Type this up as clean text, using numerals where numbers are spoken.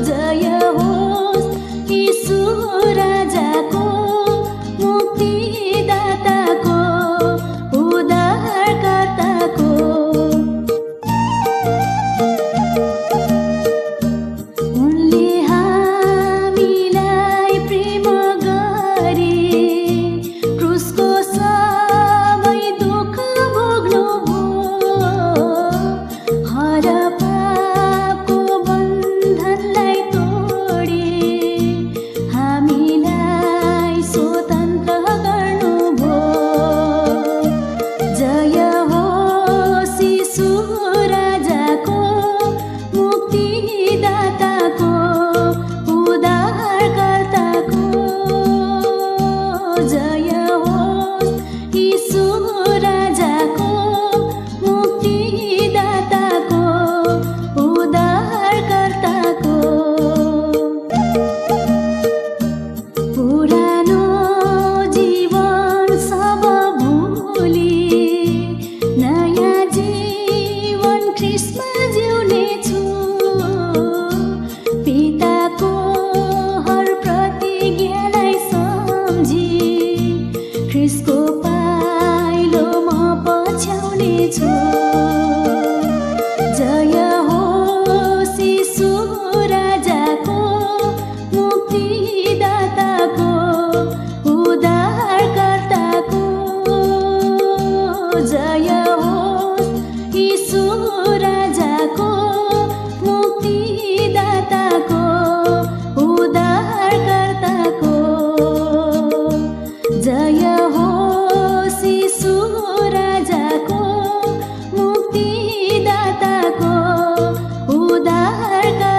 जय होस् यीशु राजाको, मुक्तिदाताको, उद्धारकर्ताको। उनले हामीलाई प्रेम गरे, क्रुसको सबै दुःख भोग्नुभयो। हर पापको बन्धनलाई तोडे हामीलाई स्वतन्त्र गर्नुभयो। जय होस् यीशु राजाको, मुक्तिदाताको, उद्धारकर्ताको। जय होस् यीशु राजाको, मुक्तिदाताको, उद्धारकर्ताको। पुरानो जीवन सब भुली नयाँ जीवन ख्रिस्टमा जिउनेछु। पिताको हर प्रतिज्ञालाई सम्झी ख्रिस्टको पाइलो म पछ्याउनेछु। जय होस् यीशु राजाको, मुक्तिदाताको, उद्धारकर्ताको। जय होस् यीशु राजाको, मुक्तिदाताको, उद्धारकर्ताको। जय होस् यीशु राजाको, मुक्तिदाताको, उद्धारकर्ताको।